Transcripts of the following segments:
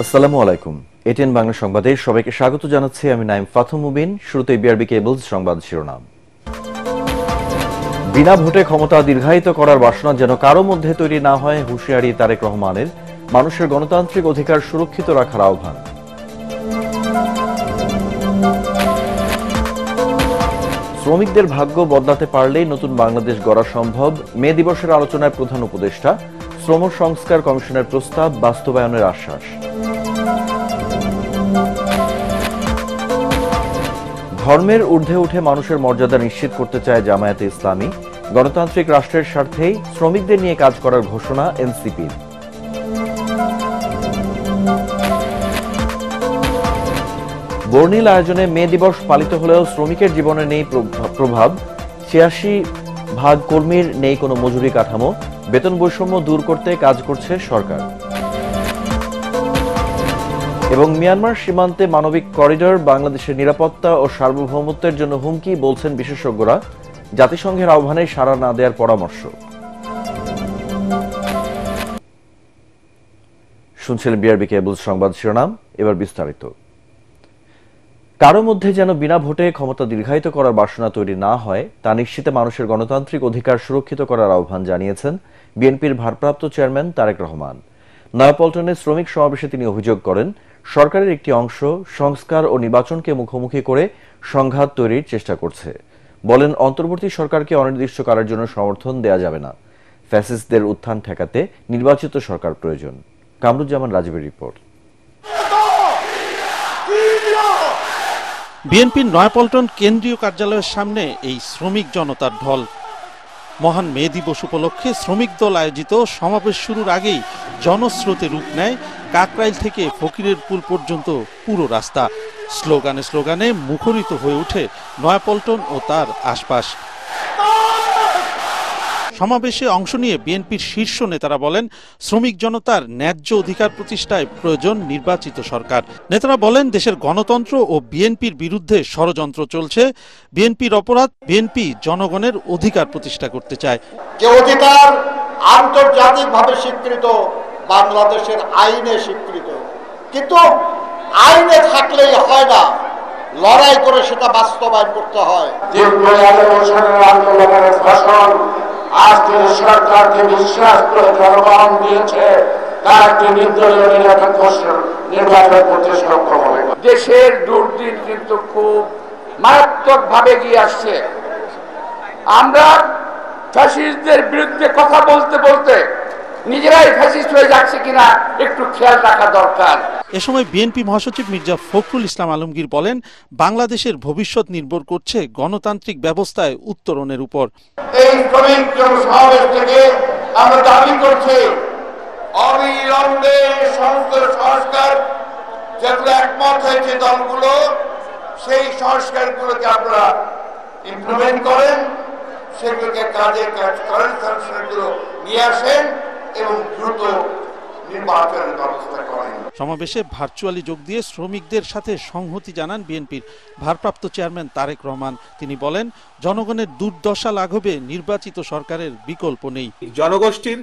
আসসালামু আলাইকুম। এটিএন বাংলা সংবাদে সবাইকে স্বাগত জানাচ্ছি আমি নাইম ফাথুম মুবিন। শুরুতে বিআরবি কেবলস সংবাদ শিরোনাম। বিনা ভোটে ক্ষমতা দীর্ঘায়িত করার বাসনা যেন কারো মধ্যে তৈরি না হয়, হুঁশিয়ারি তারেক রহমানের। মানুষের গণতান্ত্রিক অধিকার সুরক্ষিত রাখার আহ্বান। শ্রমিকদের ভাগ্য বদলাতে পারলেই নতুন বাংলাদেশ গড়া সম্ভব, মে দিবসের আলোচনায় প্রধান উপদেষ্টা। শ্রম সংস্কার কমিশনের প্রস্তাব বাস্তবায়নের আশ্বাস। ধর্মের ঊর্ধ্বে উঠে মানুষের মর্যাদা নিশ্চিত করতে চায় জামায়াতে ইসলামী। গণতান্ত্রিক রাষ্ট্রের স্বার্থেই শ্রমিকদের নিয়ে কাজ করার ঘোষণা এনসিপির। বর্ণিল আয়োজনে মে দিবস পালিত হলেও শ্রমিকের জীবনে নেই প্রভাব। ৮৬% কর্মীর নেই কোনো মজুরি কাঠামো। বেতন বৈষম্য দূর করতে কাজ করছে সরকার। এবং মিয়ানমার সীমান্তে মানবিক করিডর বাংলাদেশের নিরাপত্তা ও সার্বভৌমত্বের জন্য হুমকি, বলছেন বিশেষজ্ঞরা। জাতিসংঘের আহ্বানে সাড়া না দেওয়ার পরামর্শ। শুনছিলেন বিআরবি কেবলস সংবাদ শিরোনাম, এবার বিস্তারিত। কারো মধ্যে যেন বিনা ভোটে ক্ষমতা দীর্ঘায়িত করার বাসনা তৈরি না হয়, তা নিশ্চিতে মানুষের গণতান্ত্রিক অধিকার সুরক্ষিত করার আহ্বান জানিয়েছেন বিএনপির ভারপ্রাপ্ত চেয়ারম্যান তারেক রহমান। নয়াপল্টনে শ্রমিক সমাবেশে তিনি অভিযোগ করেন, সরকারের একটি অংশ সংস্কার ও নির্বাচনকে মুখোমুখি করে সংঘাত তৈরির চেষ্টা করছে। বলেন, অন্তর্বর্তী সরকারকে অনির্দিষ্টকালের জন্য সমর্থন দেয়া যাবে না। ফ্যাসিস্টদের উত্থান ঠেকাতে নির্বাচিত সরকার প্রয়োজন। কামরুজ্জামান রাজীবের রিপোর্ট। বিএনপির নয়াপল্টন কেন্দ্রীয় কার্যালয়ের সামনে এই শ্রমিক জনতার ঢল। মহান মে দিবস উপলক্ষে শ্রমিক দল আয়োজিত সমাবেশ শুরুর আগেই জনস্রোতে রূপ নেয় কাকরাইল থেকে ফকিরের পুল পর্যন্ত পুরো রাস্তা। স্লোগানে স্লোগানে মুখরিত হয়ে ওঠে নয়াপল্টন ও তার আশপাশ। সমাবেশে অংশ নিয়ে বিএনপির শীর্ষ নেতারা বলেন, শ্রমিক জনতার ন্যায্য অধিকার প্রতিষ্ঠায় প্রয়োজন নির্বাচিত সরকার। নেতারা বলেন, দেশের গণতন্ত্র ও বিএনপির বিরুদ্ধে ষড়যন্ত্র চলছে। বিএনপির অপরাধ, বিএনপি জনগণের অধিকার প্রতিষ্ঠা করতে চায়। যে অধিকার আন্তর্জাতিকভাবে স্বীকৃত, বাংলাদেশের আইনে স্বীকৃত, কিন্তু আইনে থাকলেই হয় না, লড়াই করে সেটা বাস্তবায়ন করতে হয়। আন্দোলনের ফসল আজকে সরকারকে বিশ্বাস করে জনগণ দিয়েছে, তার একটি নির্দলীয় নিরপেক্ষ নির্বাচন করতে সক্ষম হবে। দেশের দুর্দিন কিন্তু খুব মারাত্মক ভাবে গিয়ে আসছে। আমরা ফ্যাসিস্টদের বিরুদ্ধে কথা বলতে বলতে নিজেরাই ফ্যাসিস্ট হয়ে যাচ্ছে কিনা একটু খেয়াল রাখা দরকার। এ সময় বিএনপি মহাসচিব মির্জা ফখরুল ইসলাম আলমগীর বলেন, বাংলাদেশের ভবিষ্যৎ নির্ভর করছে গণতান্ত্রিক ব্যবস্থায় উত্তরণের উপর। এই শ্রমিক সমাবেশ থেকে আমরা দাবি করছি, অবিলম্বে সংস্কার যেগুলো একমত হয়েছে দলগুলো, সেই সংস্কারগুলোকে আপনারা ইমপ্লিমেন্ট করেন, সেগুলোকে কাজে কাজ করেন, সংস্কারগুলো নিয়ে আসেন এবং দ্রুত নির্বাচনের ব্যবস্থা করেন। সমাবেশে ভার্চুয়ালি যোগ দিয়ে শ্রমিকদের সাথে সংহতি জানান বিএনপির ভারপ্রাপ্ত চেয়ারম্যান তারেক রহমান। তিনি বলেন, জনগণের দুর্দশা লাঘবে নির্বাচিত সরকারের বিকল্প নেই। জনগোষ্ঠীর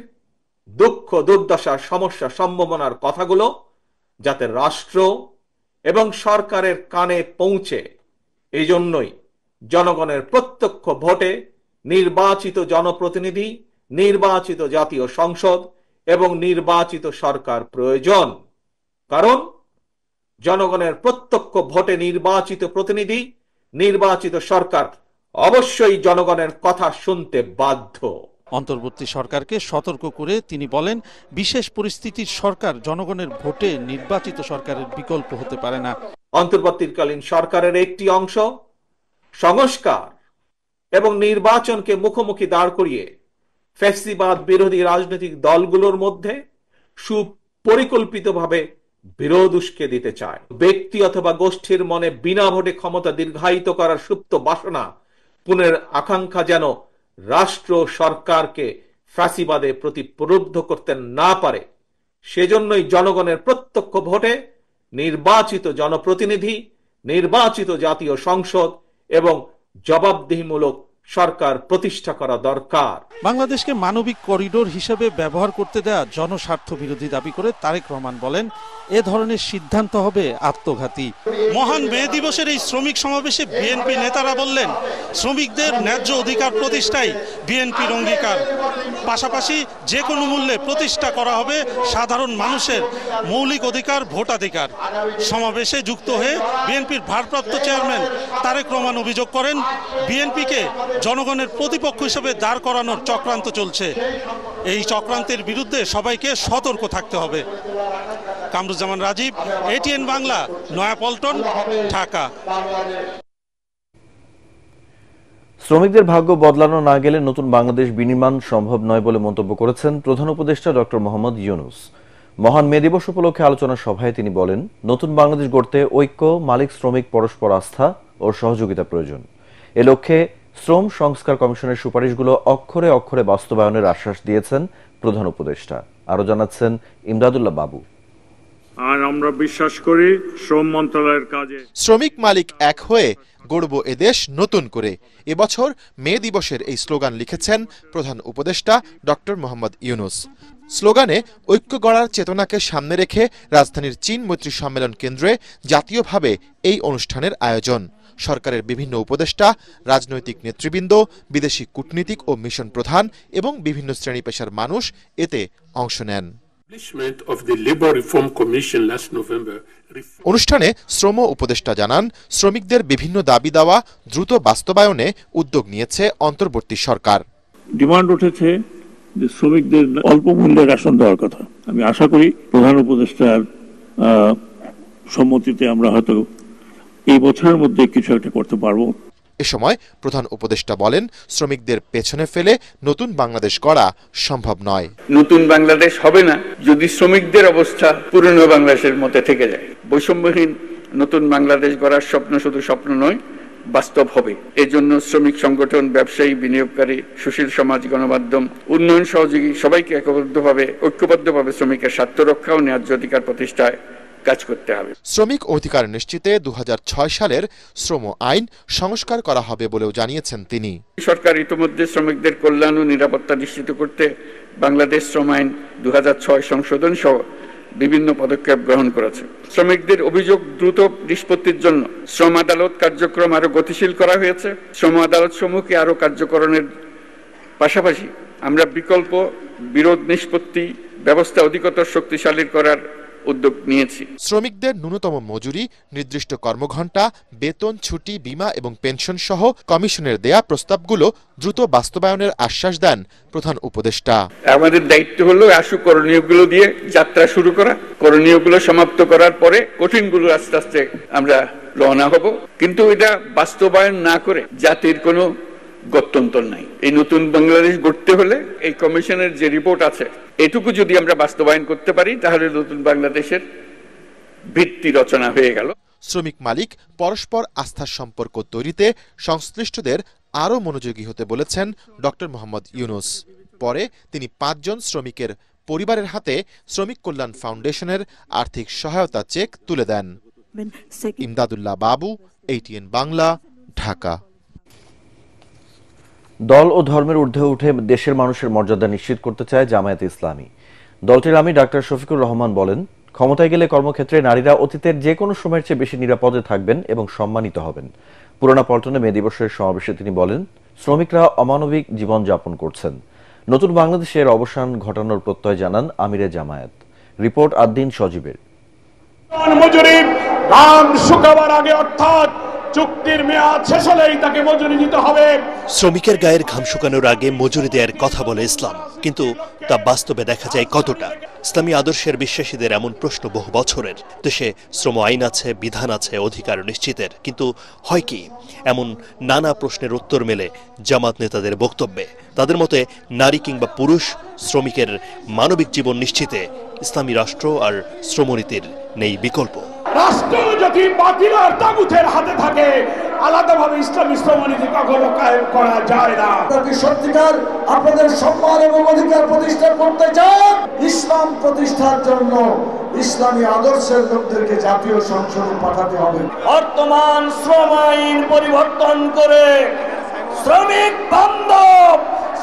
দুঃখ দুর্দশা সমস্যা সম্ভাবনার কথাগুলো যাতে রাষ্ট্র এবং সরকারের কানে পৌঁছে, এই জন্যই জনগণের প্রত্যক্ষ ভোটে নির্বাচিত জনপ্রতিনিধি, নির্বাচিত জাতীয় সংসদ এবং নির্বাচিত সরকার প্রয়োজন। কারণ জনগণের প্রত্যক্ষ ভোটে নির্বাচিত প্রতিনিধি, নির্বাচিত সরকার অবশ্যই জনগণের কথা শুনতে বাধ্য। অন্তর্বর্তী সরকারকে সতর্ক করে তিনি বলেন, বিশেষ পরিস্থিতির সরকার জনগণের ভোটে নির্বাচিত সরকারের বিকল্প হতে পারে না। অন্তর্বর্তীকালীন সরকারের একটি অংশ সংস্কার এবং নির্বাচনকে মুখোমুখি দাঁড় করিয়ে ফ্যাসিবাদ বিরোধী রাজনৈতিক দলগুলোর মধ্যে সুপরিকল্পিতভাবে বিরোধ উস্কে দিতে চায়। ব্যক্তি অথবা গোষ্ঠীর মনে বিনা ভোটে ক্ষমতা দীর্ঘায়িত করার সুপ্ত বাসনা, পুনের আকাঙ্ক্ষা যেন রাষ্ট্র সরকারকে ফ্যাসিবাদে প্রতি প্রলুব্ধ করতে না পারে, সেজন্যই জনগণের প্রত্যক্ষ ভোটে নির্বাচিত জনপ্রতিনিধি, নির্বাচিত জাতীয় সংসদ এবং জবাবদিহিমূলক সরকার প্রতিষ্ঠা করা দরকার। বাংলাদেশকে মানবিক করিডোর হিসেবে ব্যবহার করতে দেয়া জনস্বার্থ বিরোধী দাবি করে তারেক রহমান বলেন, এ ধরনের সিদ্ধান্ত হবে আত্মঘাতী। মহান মে দিবসের এই শ্রমিক সমাবেশে বিএনপি নেতারা বললেন, শ্রমিকদের ন্যায্য অধিকার প্রতিষ্ঠায় বিএনপির অঙ্গীকার। পাশাপাশি যে কোনো মূল্যে প্রতিষ্ঠা করা হবে সাধারণ মানুষের মৌলিক অধিকার, ভোটাধিকার। সমাবেশে যুক্ত হয়ে বিএনপির ভারপ্রাপ্ত চেয়ারম্যান তারেক রহমান অভিযোগ করেন, বিএনপিকে জনগণের প্রতিপক্ষ হিসেবে দাঁড় করানোর চক্রান্ত চলছে। এই চক্রান্তের বিরুদ্ধে সবাইকে সতর্ক থাকতে হবে। কামরুজ্জামান রাজীব, এটিএন বাংলা, নয়াপল্টন, ঢাকা। শ্রমিকদের ভাগ্য বদলানো না গেলে নতুন বাংলাদেশ বিনির্মাণ সম্ভব নয় বলে মন্তব্য করেছেন প্রধান উপদেষ্টা ডক্টর মোহাম্মদ ইউনূস। মহান মে দিবস উপলক্ষে আলোচনা সভায় তিনি বলেন, নতুন বাংলাদেশ গড়তে ঐক্য, মালিক শ্রমিক পরস্পর আস্থা ও সহযোগিতা প্রয়োজন। এ লক্ষ্যে শ্রম সংস্কার কমিশনের সুপারিশগুলো অক্ষরে অক্ষরে বাস্তবায়নের আশ্বাস দিয়েছেন প্রধান উপদেষ্টা। আরো জানাচ্ছেন ইমদাদুল্লাহ বাবু। আর আমরা বিশ্বাস করি শ্রম মন্ত্রণালয়ের কাজে শ্রমিক মালিক এক হয়ে গড়ব এদেশ নতুন করে। এবছর মে দিবসের এই স্লোগান লিখেছেন প্রধান উপদেষ্টা ডক্টর মোহাম্মদ ইউনূস। স্লোগানে ঐক্য গড়ার চেতনাকে সামনে রেখে রাজধানীর চীন মৈত্রী সম্মেলন কেন্দ্রে জাতীয়ভাবে এই অনুষ্ঠানের আয়োজন। সরকারের বিভিন্ন উপদেষ্টা, রাজনৈতিক নেতৃবৃন্দ, বিদেশি কূটনীতিক ও মিশন প্রধান এবং বিভিন্ন শ্রেণী পেশার মানুষ এতে অংশ নেন। অনুষ্ঠানে শ্রম উপদেষ্টা জানান, শ্রমিকদের বিভিন্ন দাবি দাওয়া দ্রুত বাস্তবায়নে উদ্যোগ নিয়েছে অন্তর্বর্তী সরকার। ডিমান্ড উঠেছে যে শ্রমিকদের অল্প মূল্যে রেশন দেওয়ার কথা। আমি আশা করি প্রধান উপদেষ্টার সম্মতিতে আমরা হয়তো এই বছরের মধ্যে কিছু একটা করতে পারবো। এ সময় প্রধান উপদেষ্টা বলেন, শ্রমিকদের পেছনে ফেলে নতুন বাংলাদেশ গড়া সম্ভব নয়। নতুন বাংলাদেশ হবে না যদি শ্রমিকদের অবস্থা পুরনো বাংলাদেশের মধ্যে থেকে যায়। বৈষম্যহীন নতুন বাংলাদেশ গড়ার স্বপ্ন শুধু স্বপ্ন নয়, বাস্তব হবে। এজন্য শ্রমিক সংগঠন, ব্যবসায়ী, বিনিয়োগকারী, সুশীল সমাজ, গণমাধ্যম, উন্নয়ন সহযোগী সবাইকে ঐক্যবদ্ধভাবে শ্রমিকের স্বার্থ রক্ষা ও ন্যায্য অধিকার প্রতিষ্ঠায় কাজ করতে হবে। শ্রমিক অধিকার নিশ্চিতে 2006 সালের শ্রম আইন সংস্কার করা হবে বলেও জানিয়েছেন তিনি। সরকার ইতিমধ্যে শ্রমিকদের কল্যাণ ও নিরাপত্তা নিশ্চিত করতে বাংলাদেশ শ্রম আইন 2006 সংশোধন সহ বিভিন্ন পদক্ষেপ গ্রহণ করেছে। শ্রমিকদের অভিযোগ দ্রুত নিষ্পত্তির জন্য শ্রম আদালত কার্যক্রম আরো গতিশীল করা হয়েছে। শ্রম আদালত সমূহকে আরো কার্যকরণের পাশাপাশি আমরা বিকল্প বিরোধ নিষ্পত্তি ব্যবস্থা অধিকতর শক্তিশালী করার উদ্যোগ নিয়েছি। শ্রমিকদের ন্যূনতম মজুরি, নির্দিষ্ট কর্মঘণ্টা, বেতন, ছুটি, বীমা এবং পেনশন সহ কমিশনের দেয়া প্রস্তাবগুলো দ্রুত বাস্তবায়নের আশ্বাস দেন প্রধান উপদেষ্টা। আমাদের দায়িত্ব হলো আশু করণীয়গুলো দিয়ে যাত্রা শুরু করা, করণীয়গুলো সমাপ্ত করার পরে কঠিনগুলো আস্তে আস্তে আমরা রওনা হব। কিন্তু এটা বাস্তবায়ন না করে জাতির কোনো গত্যন্তর নাই। এই নতুন বাংলাদেশ গড়তে হলে এই কমিশনের যে রিপোর্ট আছে এটুকু যদি আমরা বাস্তবায়ন করতে পারি তাহলে নতুন বাংলাদেশের ভিত্তি রচনা হয়ে গেল। শ্রমিক মালিক পরস্পর আস্থার সম্পর্ক তৈরিতে সংশ্লিষ্টদের আরও মনোযোগী হতে বলেছেন ডক্টর মোহাম্মদ ইউনূস। পরে তিনি 5 জন শ্রমিকের পরিবারের হাতে শ্রমিক কল্যাণ ফাউন্ডেশনের আর্থিক সহায়তা চেক তুলে দেন। ইমদাদুল্লাহ বাবু, এটিএন বাংলা, ঢাকা। দল ও ধর্মের ঊর্ধ্বে উঠে দেশের মানুষের মর্যাদা নিশ্চিত করতে চায় জামায়াতে ইসলামী। দলটির আমির ডাক্তার শফিকুর রহমান বলেন, ক্ষমতায় গেলে কর্মক্ষেত্রে নারীরা অতীতের যে কোনো সময়ের চেয়ে বেশি নিরাপদে থাকবেন এবং সম্মানিত হবেন। পুরানা পল্টনে মে দিবসের সমাবেশে তিনি বলেন, শ্রমিকরা অমানবিক জীবন যাপন করছেন। নতুন বাংলাদেশের অবসান ঘটানোর প্রত্যয় জানান আমিরে জামায়াত। রিপোর্ট আদ্দিন সজীবের। মজুরি দাম শুকাবার আগে অর্থাৎ চুক্তির মেয়াদ শেষ হলেই তাকে মজুরি দিতে হবে। শ্রমিকের গায়ের ঘাম শুকানোর আগে মজুরি দেওয়ার কথা বলে ইসলাম, কিন্তু তা বাস্তবে দেখা যায় কতটা? ইসলামী আদর্শের বিশ্বাসীদের এমন প্রশ্ন বহু বছরের। দেশে শ্রম আইন আছে, বিধান আছে অধিকার নিশ্চিতের, কিন্তু হয় কি? এমন নানা প্রশ্নের উত্তর মেলে জামাত নেতাদের বক্তব্যে। তাদের মতে নারী কিংবা পুরুষ শ্রমিকের মানবিক জীবন নিশ্চিতে ইসলামী রাষ্ট্র আর শ্রমনীতির নেই বিকল্প। রাষ্ট্র যদি বাতিল আর তাগুতের হাতে থাকে, আলাদাভাবে ইসলামী শ্রমনীতি কখনো কায়েম করা যায় না। যদি সত্যিকার আপনাদের সম্মান এবং অধিকার প্রতিষ্ঠা করতে চান, ইসলাম প্রতিষ্ঠার জন্য ইসলামী আদর্শের লোকদেরকে জাতীয় সংসদে পাঠাতে হবে। বর্তমান শ্রম আইন পরিবর্তন করে শ্রমিক বান্ধব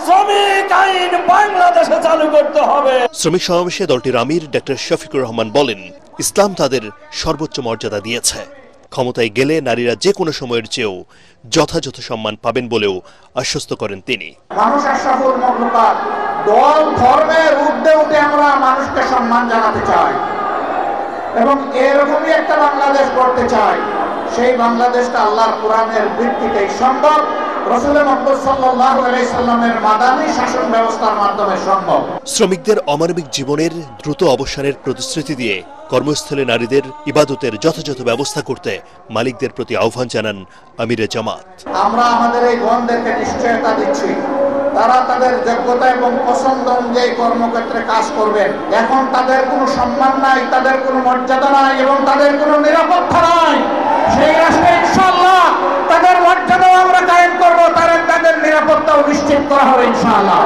শ্রমিক আইন বাংলাদেশে চালু করতে হবে। শ্রমিক সমাবেশে দলটির আমির ডক্টর শফিকুর রহমান বলেন, ইসলাম তাদের সর্বোচ্চ মর্যাদা দিয়েছে। ক্ষমতায় গেলে নারীরা যে কোনো সময়ের চেয়েও যথাযথ সম্মান পাবেন বলেও আশ্বস্ত করেন তিনি। মানুষ আশরাফুল মাখলুকাত, দল ধর্মের ঊর্ধ্বে উঠে আমরা মানুষকে সম্মান জানাতে চাই এবং এরকমই একটা বাংলাদেশ করতে চাই। সেই বাংলাদেশটা আল্লাহর কোরআনের ভিত্তিতেই সম্ভব, রাসূল মুহাম্মদ সাল্লাল্লাহু আলাইহি সাল্লামের মাদানী শাসন ব্যবস্থার মাধ্যমে সম্ভব। শ্রমিকদের অমানবিক জীবনের দ্রুত অবসানের প্রতিশ্রুতি দিয়ে কর্মস্থলে নারীদের ইবাদতের যথাযথ ব্যবস্থা করতে মালিকদের প্রতি আহ্বান জানান আমিরে জামাত। আমরা আমাদের এই বোনদেরকে নিশ্চয়তা দিচ্ছি, তারা তাদের যোগ্যতা এবং পছন্দ অনুযায়ী কর্মক্ষেত্রে কাজ করবেন। এখন তাদের কোনো সম্মান নাই, তাদের কোনো মর্যাদা নাই এবং তাদের কোনো নিরাপত্তা নাই। সেই রাষ্ট্রে ইনশাআল্লাহ তাদের মর্যাদাও আমরা কায়েম করব, তাদের নিরাপত্তাও নিশ্চিত করা হবে ইনশাআল্লাহ।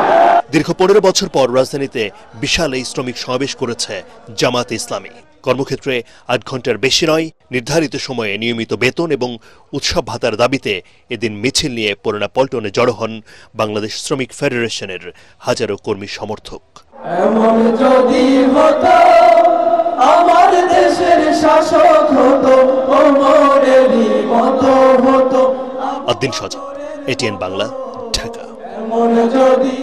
দীর্ঘ 15 বছর পর রাজধানীতে বিশাল এই শ্রমিক সমাবেশ করেছে জামাত ইসলামী। কর্মক্ষেত্রে 8 ঘন্টার বেশি নয়, নির্ধারিত সময়ে নিয়মিত বেতন এবং উৎসব ভাতার দাবিতে এদিন মিছিল নিয়ে পুরানা পল্টনে জড়ো হন বাংলাদেশ শ্রমিক ফেডারেশনের হাজারো কর্মী সমর্থক। এমন যদি হতো আমার দেশের শাসক হতো, ওমরেরই মতো হতো। আদ্দিন সজা, এটিএন বাংলা, ঢাকা। এমন যদি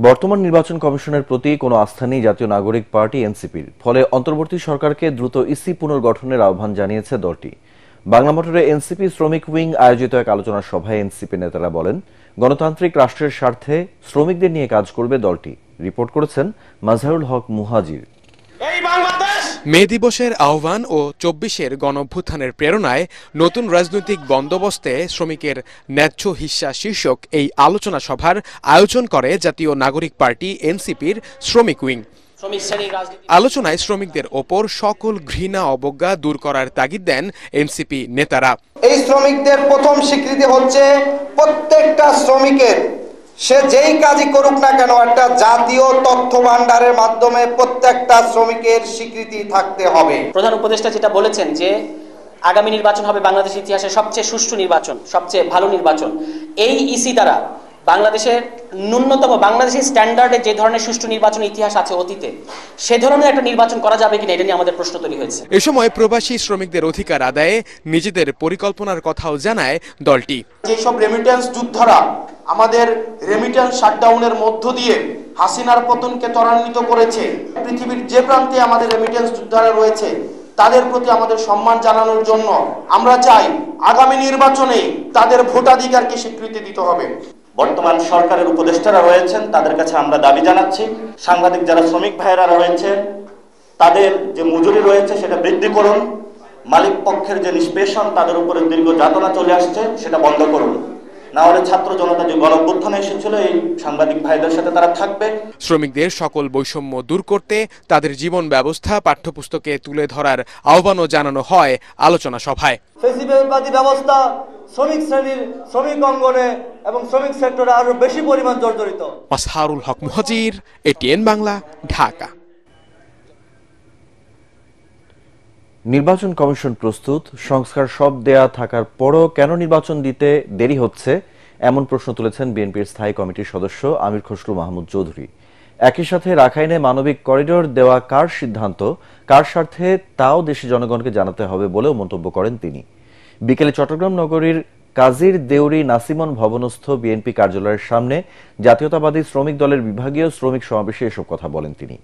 বর্তমান নির্বাচন কমিশনের প্রতি কোনো আস্থা নেই জাতীয় নাগরিক পার্টি এনসিপির। ফলে অন্তর্বর্তী সরকারকে দ্রুত ইসি পুনর্গঠনের আহ্বান জানিয়েছে দলটি। বাংলা মোটরে এনসিপি শ্রমিক উইং আয়োজিত এক আলোচনা সভায় এনসিপি নেতারা বলেন, গণতান্ত্রিক রাষ্ট্রের স্বার্থে শ্রমিকদের নিয়ে কাজ করবে দলটি। রিপোর্ট করেছেন মাজহারুল হক মুহাজির। মে দিবসের আহ্বান ও 24-এর গণঅভ্যুত্থানের প্রেরণায় নতুন রাজনৈতিক বন্দোবস্তে শ্রমিকের ন্যায্য হিস্সা শীর্ষক এই আলোচনা সভার আয়োজন করে জাতীয় নাগরিক পার্টি এনসিপির শ্রমিক উইং। আলোচনায় শ্রমিকদের ওপর সকল ঘৃণা অবজ্ঞা দূর করার তাগিদ দেন এনসিপি নেতারা। এই শ্রমিকদের প্রথম স্বীকৃতি হচ্ছে প্রত্যেকটা শ্রমিকের, সে যেই কাজই করুক না কেন, একটা জাতীয় তথ্য ভান্ডারের মাধ্যমে প্রত্যেকটা শ্রমিকের স্বীকৃতি থাকতে হবে। প্রধান উপদেষ্টা যেটা বলেছেন যে আগামী নির্বাচন হবে বাংলাদেশের ইতিহাসে সবচেয়ে সুষ্ঠু নির্বাচন, সবচেয়ে ভালো নির্বাচন। এই ইসি দ্বারা বাংলাদেশের ন্যূনতম বাংলাদেশের স্ট্যান্ডার্ডে যে ধরনের সুষ্ঠু নির্বাচন ইতিহাস আছে অতীতে, সে ধরনের একটা নির্বাচন করা যাবে কিনা এটা নিয়ে আমাদের প্রশ্ন তৈরি হয়েছে। এ সময় প্রবাসী শ্রমিকদের অধিকার আদায়ে নিজেদের পরিকল্পনার কথাও জানায় দলটি। যেসব রেমিটেন্স যোদ্ধারা আমাদের রেমিটেন্স শাটডাউনের মধ্য দিয়ে হাসিনার পতনকে ত্বরান্বিত করেছে, পৃথিবীর যে প্রান্তে আমাদের রেমিটেন্স যোদ্ধারা রয়েছে তাদের প্রতি আমাদের সম্মান জানানোর জন্য আমরা চাই আগামী নির্বাচনে তাদের ভোটাধিকারকে স্বীকৃতি দিতে হবে। বর্তমান সরকারের উপদেষ্টারা রয়েছেন, তাদের কাছে আমরা দাবি জানাচ্ছি, সাংবাদিক যারা শ্রমিক ভাইয়েরা রয়েছে তাদের যে মজুরি রয়েছে সেটা বৃদ্ধি করুন। মালিক পক্ষের যে নিষ্পেষণ, তাদের উপরে দীর্ঘ যাতনা চলে আসছে, সেটা বন্ধ করুন। না হলে ছাত্র জনতা যে গণঅভ্যুত্থানে এসেছিল, এই সাংবাদিক ভাইদের সাথে তারা থাকবে। শ্রমিকদের সকল বৈষম্য দূর করতে তাদের জীবন ব্যবস্থা পাঠ্যপুস্তকে তুলে ধরার আহ্বানও জানানো হয় আলোচনা সভায়। ফেসিবাদী ব্যবস্থা শ্রমিক শ্রেণীর, শ্রমিক অঙ্গনে এবং শ্রমিক সেক্টরে আরো বেশি পরিমাণ জর্জরিত। মাজহারুল হক মুহাজির, এটিএন বাংলা, ঢাকা। নির্বাচন কমিশন প্রস্তুত, সংস্কার সব দেয়া থাকার পরও কেন নির্বাচন দিতে দেরি হচ্ছে, এমন প্রশ্ন তুলেছেন বিএনপির স্থায়ী কমিটির সদস্য আমির খসরু মাহমুদ চৌধুরী। একই সাথে রাখাইনে মানবিক করিডোর দেওয়া কার সিদ্ধান্ত, কার স্বার্থে, তাও দেশি জনগণকে জানাতে হবে বলেও মন্তব্য করেন তিনি। বিকেলে চট্টগ্রাম নগরীর কাজীর দেউরি নাসিমন ভবনস্থ বিএনপি কার্যালয়ের সামনে জাতীয়তাবাদী শ্রমিক দলের বিভাগীয় শ্রমিক সমাবেশে এসব কথা বলেন তিনি।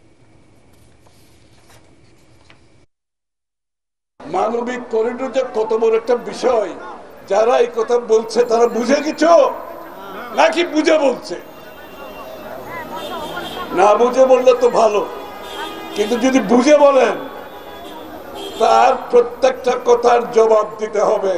মানবিক করিডোর যে কত বড় একটা বিষয়, যারা এই কথা বলছে তারা বুঝে কিছু নাকি বুঝে বলছে? না বুঝে বললে তো ভালো, কিন্তু যদি বুঝে বলেন তার প্রত্যেকটা কথার জবাব দিতে হবে।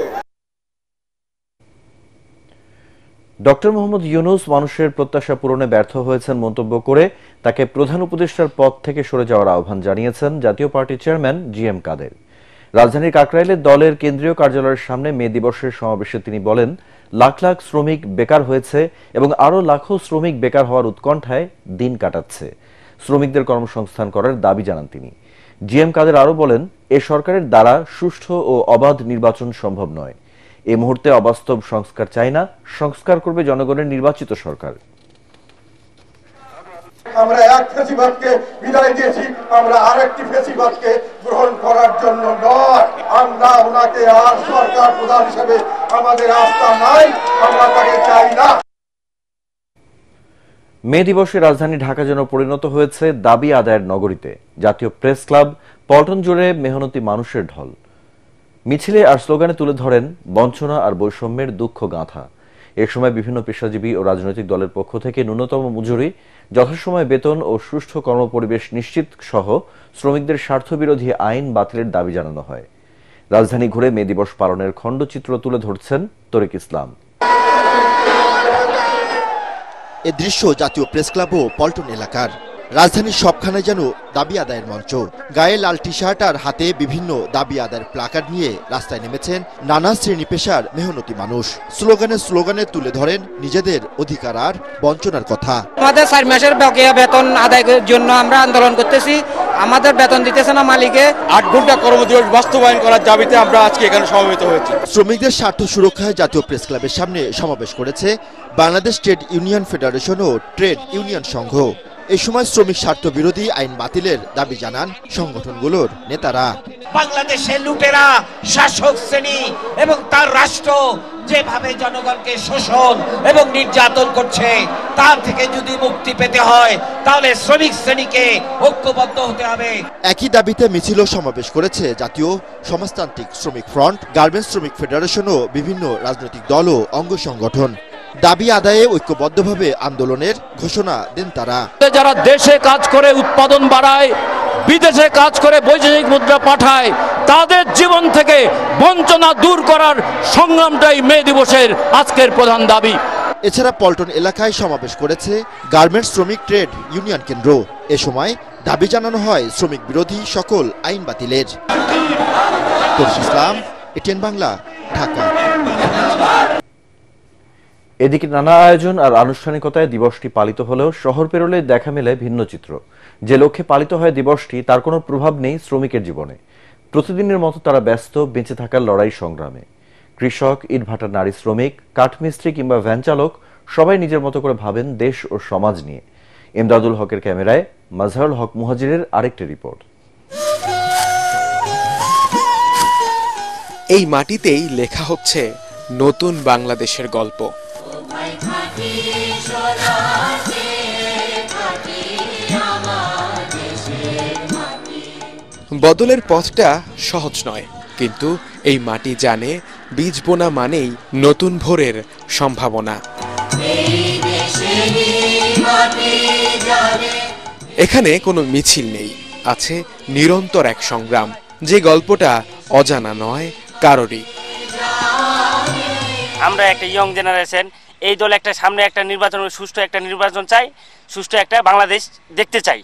ডক্টর মোহাম্মদ ইউনূস মানুষের প্রত্যাশা পূরণে ব্যর্থ হয়েছেন মন্তব্য করে তাকে প্রধান উপদেষ্টার পদ থেকে সরে যাওয়ার আহ্বান জানিয়েছেন জাতীয় পার্টির চেয়ারম্যান জিএম কাদের। রাজধানীর কাকরাইলে দলের কেন্দ্রীয় কার্যালয়ের সামনে মে দিবসের সমাবেশে তিনি বলেন, লাখ লাখ শ্রমিক বেকার হয়েছে এবং আরও লাখো শ্রমিক বেকার হওয়ার উৎকণ্ঠায় দিন কাটাচ্ছে। শ্রমিকদের কর্মসংস্থান করার দাবি জানান তিনি। জিএম কাদের আরও বলেন, এ সরকারের দ্বারা সুষ্ঠু ও অবাধ নির্বাচন সম্ভব নয়। এই মুহূর্তে অবাস্তব সংস্কার চাই না, সংস্কার করবে জনগণের নির্বাচিত সরকার। আমরা এক ফেসিবাদকে বিদায় দিয়েছি, আমরা আরেকটি ফেসিবাদকে গ্রহণ করার জন্য নয়। আমরা ওনাকে আর সরকার প্রধান হিসেবে আমাদের আস্থা নাই, আমরা তাকে চাই না। মে দিবসে রাজধানী ঢাকা যেন পরিণত হয়েছে দাবি আদায়ের নগরীতে। জাতীয় প্রেস ক্লাব, পল্টন জুড়ে মেহনতি মানুষের ঢল। মিছিলে আর স্লোগানে তুলে ধরেন বঞ্চনা আর বৈষম্যের দুঃখ গাঁথা। এ সময় বিভিন্ন পেশাজীবী ও রাজনৈতিক দলের পক্ষ থেকে ন্যূনতম মজুরি, যথাসময়ে বেতন ও সুষ্ঠু কর্মপরিবেশ নিশ্চিত সহ শ্রমিকদের স্বার্থবিরোধী আইন বাতিলের দাবি জানানো হয়। রাজধানী ঘুরে মে দিবস পালনের খণ্ডচিত্র তুলে ধরছেন তরিক ইসলাম। এ দৃশ্য জাতীয় প্রেস ক্লাব ও পল্টন এলাকার। রাজধানীর সবখানে যেন দাবি আদায়ের মঞ্চ। গায়ে লাল টি শার্ট আর হাতে বিভিন্ন দাবি আদায়ের প্লাকার্ড নিয়ে রাস্তায় নেমেছেন নানা শ্রেণী পেশার মেহনতি মানুষ। স্লোগানে তুলে ধরেন নিজেদের অধিকার আর বঞ্চনার কথা। আমাদের 4 মাসের বকেয়া বেতন আদায়ের জন্য আমরা আন্দোলন করতেছি। আমাদের বেতন দিতেছে না মালিকে। 8 ঘন্টা কর্মদিবস বাস্তবায়ন করার দাবিতে আমরা আজকে এখানে সমবেত হয়েছি। শ্রমিকদের স্বার্থ সুরক্ষায় জাতীয় প্রেস ক্লাবের সামনে সমাবেশ করেছে বাংলাদেশ ট্রেড ইউনিয়ন ফেডারেশন ও ট্রেড ইউনিয়ন সংঘ। এই সময় শ্রমিক স্বার্থ বিরোধী আইন বাতিলের দাবি জানান সংগঠনগুলোর নেতারা। বাংলাদেশের লুটেরা শাসক শ্রেণী এবং তার রাষ্ট্র যেভাবে জনগণকে শোষণ এবং নির্যাতন করছে, তার থেকে যদি মুক্তি পেতে হয় তাহলে শ্রমিক শ্রেণীকে ঐক্যবদ্ধ হতে হবে। একই দাবিতে মিছিল ও সমাবেশ করেছে জাতীয় সমাজতান্ত্রিক শ্রমিক ফ্রন্ট, গার্মেন্টস শ্রমিক ফেডারেশন ও বিভিন্ন রাজনৈতিক দল ও অঙ্গ সংগঠন। দাবি আদায়ে ঐক্যবদ্ধভাবে আন্দোলনের ঘোষণা দেন তারা। যারা দেশে কাজ করে উৎপাদন বাড়ায়, বিদেশে কাজ করে বৈদেশিক মুদ্রা পাঠায়, তাদের জীবন থেকে বঞ্চনা দূর করার সংগ্রামটাই মে দিবসের আজকের প্রধান দাবি। এছাড়া পল্টন এলাকায় সমাবেশ করেছে গার্মেন্টস শ্রমিক ট্রেড ইউনিয়ন কেন্দ্র। এ সময় দাবি জানানো হয় শ্রমিক বিরোধী সকল আইন বাতিলের। ইসলাম, এটিএন বাংলা, ঢাকা। এদিকে নানা আয়োজন আর আনুষ্ঠানিকতায় দিবসটি পালিত হলেও শহর পেরোলে দেখা মেলে ভিন্ন চিত্র। যে লক্ষ্যে পালিত হয় দিবসটি, তার কোনো প্রভাব নেই শ্রমিকের জীবনে। প্রতিদিনের মতো তারা ব্যস্ত বেঁচে থাকার লড়াই সংগ্রামে। কৃষক, ইটভাটার নারী শ্রমিক, কাঠমিস্ত্রি কিংবা ভ্যান চালক সবাই নিজের মতো করে ভাবেন দেশ ও সমাজ নিয়ে। ইমদাদুল হকের ক্যামেরায় মাজহারুল হক মুহাজিরের আরেকটি রিপোর্ট। এই মাটিতেই লেখা হচ্ছে নতুন বাংলাদেশের গল্প। বদলের পথটা সহজ নয়, কিন্তু এই মাটি জানে বীজ বোনা মানেই নতুন ভোরের সম্ভাবনা। এখানে কোনো মিছিল নেই, আছে নিরন্তর এক সংগ্রাম, যে গল্পটা অজানা নয় কারোরই। আমরা একটা ইয়ং জেনারেশন, এই দল একটা সামনে একটা নির্বাচন, সুষ্ঠু একটা নির্বাচন চাই, সুষ্ঠু একটা বাংলাদেশ দেখতে চাই।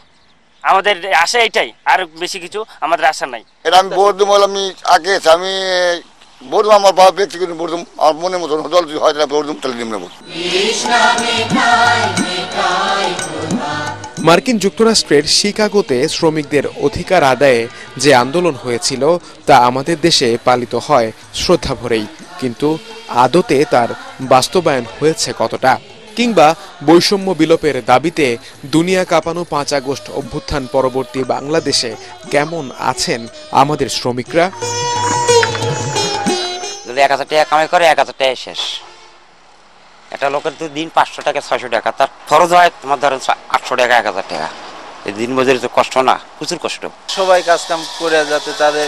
আমাদের আশা এটাই, আর বেশি কিছু আমাদের আশা নাই। এটা আমি ভোট দেবো, আমি আগে আমি ভোট দেবো, আমার বাবা ব্যক্তিগত ভোট দেবো, আমার মনের মতন দল যদি হয় ভোট দেবো, তাহলে দিব না। মার্কিন যুক্তরাষ্ট্রের শিকাগোতে শ্রমিকদের অধিকার আদায়ে যে আন্দোলন হয়েছিল তা আমাদের দেশে পালিত হয় শ্রদ্ধা ভরেই, কিন্তু আদতে তার বাস্তবায়ন হয়েছে কতটা? কিংবা বৈষম্য বিলোপের দাবিতে দুনিয়া কাঁপানো 5 আগস্ট অভ্যুত্থান পরবর্তী বাংলাদেশে কেমন আছেন আমাদের শ্রমিকরা? যদি 1000 টাকা কামাই করে 1000 টাকা শেষ। একটা লোকের তো দিন 500 টাকা 600 টাকা, তার খরচ হয় তোমার ধরেন 800 টাকা 1000 টাকা। এই দিন মজুরি তো কষ্ট না, প্রচুর কষ্ট। সবাই কাজ কাম করে যাতে তাদের